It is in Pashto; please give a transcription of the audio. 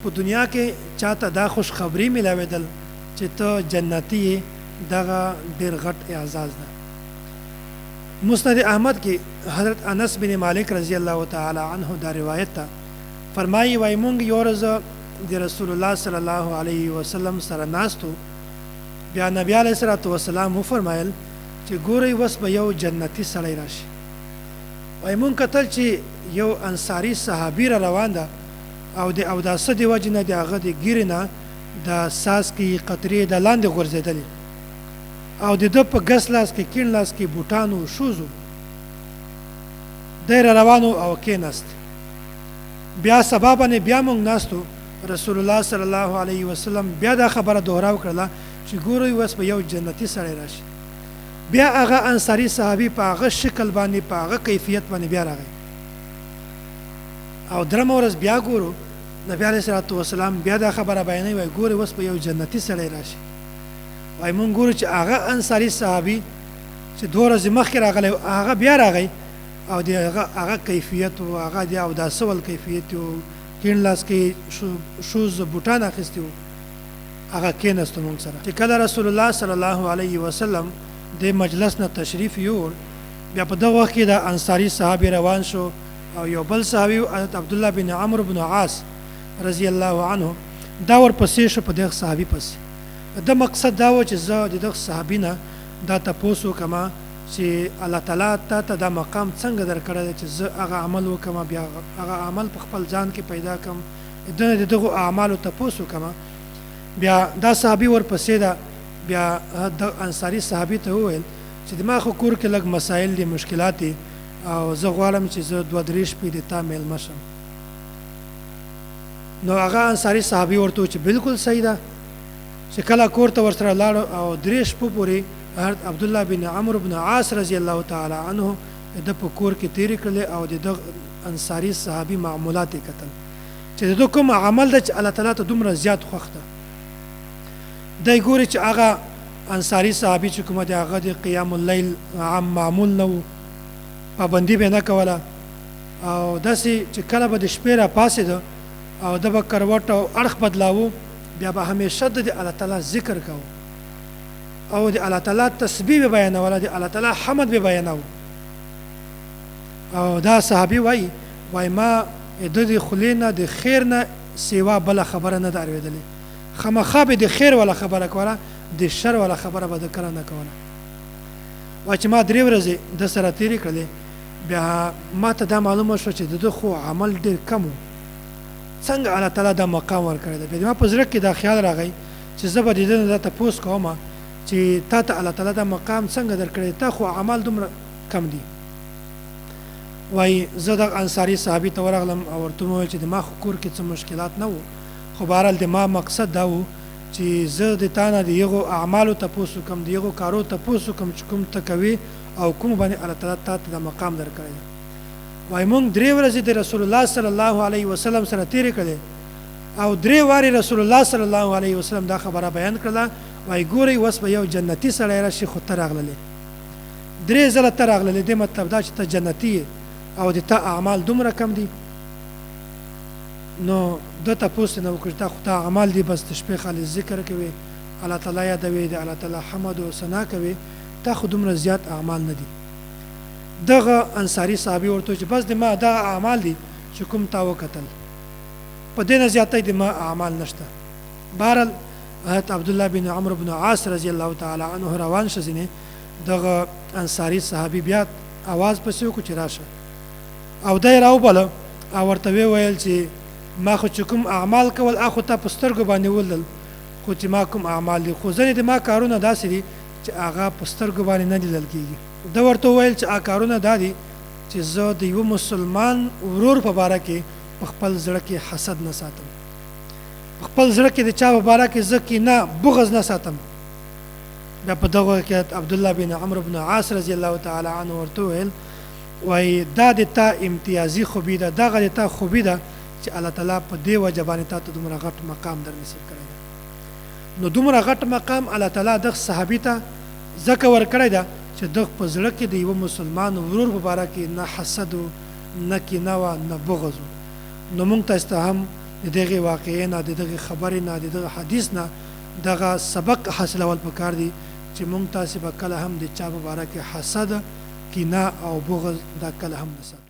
په دنیا کې چاته دا خوش خبری ملاوېدل چې ته جنتی یې دغه ډېر غټ اعزاز ده. مسند احمد کې حضرت انس بن مالک رضی الله تعالی عنه دا روایت ده، فرمایي وای مونږ یو ورځ د رسول الله صلی الله علیه وسلم سره ناستو، بیا نبی علیه الصلاة والسلام وفرمایل چې ګورئ وس به یو جنتی سړی راشي. وای مونږ کتل چې یو انصاري صحابي را روان ده او د اوداسه د وجې نه د هغه د ګیرې نه د څاڅکي قطرې د لاندې غورځېدلې او د ده په ګس لاس کې کیڼ لاس کې بوټانو شوزو دی را روانو او کېناست. بیا سبا باندې بیا موږ ناستو، رسول الله صلی الله علیه وسلم بیا دا خبره دوهرا وکړله چې ګورئ اوس به یو جنتي سړی راشي. بیا هغه انصاري صحابي په هغه شکل باندې په هغه کیفیت باندې بیا راغی او درېمه ورځ بیا ګورو نبی علیه الصلاة والسلام بیا دا خبره بیانوي، وایي ګورئ اوس به یو جنتي سړی راشي. وایي مونږ ګورو چې هغه انصاري صحابي چې دوه ورځې مخکې راغلی هغه بیا راغی او د هغه کیفیت و هغه د اوداسه ول کیفیت و کیڼ لاس کې شوز بوټان اخیستي وو، هغه کېناستو مونږ سره. چې کله رسول الله صلی الله علیه وسلم د مجلس نه تشریف یوړ، بیا په دغه وخت کې د انصاري صحابي روان شو او یو بل صحابي حضرت عبدالله بن عمرو بن عاص رضی الله عنه دا ورپسې شو په دغه صحابي پسې. د مقصد دا و چې زه د دغه صحابي نه دا تپوس وکړم چې الله تعالی تا ته دا مقام څنګه درکړی دی چې زه هغه عمل وکړم، بیا هغه عمل په خپل ځان کې پیدا کړم، د دغو اعمالو تپوس وکړم. بیا دا صحابي ورپسې ده، بیا د انصاري صحابي ته وویل چې دما خو کور کې لږ مسایل دي، مشکلات دي او زه غواړم چې زه 2-3 شپې د تا میلمه شم. نو هغه انصاري صحابي ورته چې بالکل صحیح ده، چې کله کور ته ورسره لاړو او 3 شپو پورې حضرت عبدالله بن عمرو بن عاص رضی الله تعالی عنه د په کور کې تیرې کړلې او د انصاري صحابي معمولات یې کتل چې د کوم عمل ده چې الله تعالی ته دومره زیات خوښ ده. دی ګوري چې هغه انصاري صحابي چې کومه د هغه د قیام اللیل عام معمول نه و، پابندي به نه کوله او داسې چې کله به د شپې را پاڅېده او د به کروټ او اړخ بدلاوه، بیا به همیشه د الله تعالی ذکر کوو او د الله تعالی تسبیح به بیانوله، د الله تعالی حمد به بیانوه. او دا صحابي وایي ما د دې خولې نه د خیر نه سوا بله خبره نه ده اورېدلې، خامخا به د خیر والا خبره کوله، د شر والا خبره به د کله نه کوله. وایي چې ما 3 ورځې د سره تېرې کړلې، بیا ما ته دا معلومه شوه چې د ده خو عمل ډېر کم و، څنګه الله تعالی دا مقام ورکړی دی. بیا ما په زړه کې دا خیال راغی چې زه به د ده نه دا تپوس کوم چې تا ته الله تعالی دا مقام څنګه درکړی، تا خو عمل دومره کم دي. وایي زه د انصاري صحابي ته ورغلم او ورته وویل چې د ما خو کور کې څه مشکلات نه وو، خو بهرحال د ما مقصد دا و چې زه د تا نه د یغو اعمالو تپوس وکړم، د یغو کارو تپوس وکړم چې کوم ته کوې او کوم باندې الله تعالی تا ته دا مقام درکړی دی. وایي مونږ 3 ورځې د رسول الله صلی الله علیه وسلم سره تېرې کړې او 3 وارې رسول الله صلی الله علیه وسلم دا خبره بیان کړله. وایي ګورئ اوس به یو جنتي سړی راشي، خو ته راغللې 3 ځله ته راغللې، دې مطلب دا چې ته جنتي یې او د تا اعمال دومره کم دي. نو ده تپوس یې نه وکړ چې دا خو تا اعمال دي، بس د شپې خالي ذکر کوې، الله تعالی یادوې، د الله تعالی حمد و ثنا کوې، تا خو دومره زیات اعمال نه دي. دغه انصاري صحابي ورته چې بس د ما دغه اعمال دي چې کوم تا وکتل، په دې نه زیاتی د ما اعمال نشته. بهرحال حضرت عبدالله بن عمرو بن عاص رضی الله تعالی عنه روان شه، ځینې دغه انصاري صحابي بیا اواز پسې وکړو چې راشه او دی راوبله او ورته ویل چې ما خو چې کوم اعمال کول اخو ته په سترګو باندې ولدل، خو چې ما کوم اعمال دي، خو ځینې د ما کارونه داسې دي چې هغه په سترګو باندې نه لیدل کېږي. ده ورته وویل چې هغه کارونه دا دي چې زه د یوه مسلمان ورور په باره کې په خپل زړه کې حسد نه ساتم، په خپل زړه کې د چا په باره کې زه کینه بغض نه ساتم. بیا په دغه کې عبدالله بن عمرو بن عاص رضی الله تعالی عنه ورته وویل وایي دا د تا امتیازي خوبي ده، دغه د تا خوبي ده چې الله تعالی په دې وجه باندې تا ته دومره غټ مقام در نصیب کړی دی. نو دومره غټ مقام الله تعالی دغه صحابي ته ځکه ورکړی ده چې دغه په زړه کې د یوه مسلمان ورور په باره کې نه حسد و نه کینه وه نه بغض و. نو موږ ته هم د دغه واقعې نه د دغه خبرې نه د دغه حدیث نه دغه سبق حاصلول پکار دي چې مونږ تاسې به کله هم د چا په باره کې حسد کینه او بغض دا کله هم نه ساتو